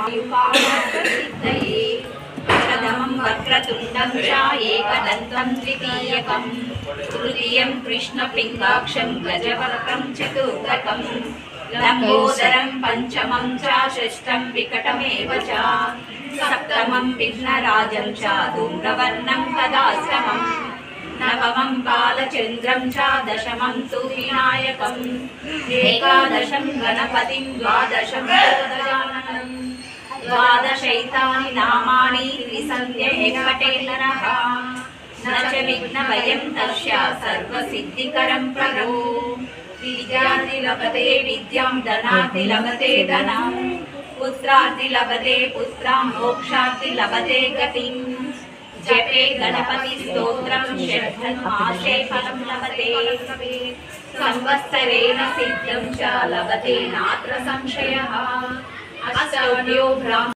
वायुकामार्थसिद्धये प्रथमं वक्रतुण्डं च एकदन्तं द्वितीयकं तृतीयं कृष्णपिङ्गाक्षं गजवक्त्रं चतुर्थकं लम्बोदरं पञ्चमं च षष्ठं विकटमेव च सप्तमं विघ्नराजं च धूम्रवर्णं तदाष्टमम् नवमं बालचन्द्रं च दशमं तु विनायकम् एकादशं गणपतिं द्वादशं गजाननं द्वादशैतानि नामानि त्रिसन्ध्य एकटेलनः न च विघ्नभयं तस्य सर्वसिद्धिकरं प्रभो विद्यार्थि लभते विद्यां धनार्थि लभते धनं पुत्रार्थि लभते पुत्रां मोक्षार्थि लभते गतिं जपे गणपति स्तोत्रं षड्मासे फलं लभते संवत्सरेण सिद्धं च लभते नात्र संशयः अष्टोऽध्यो ब्राह्मणः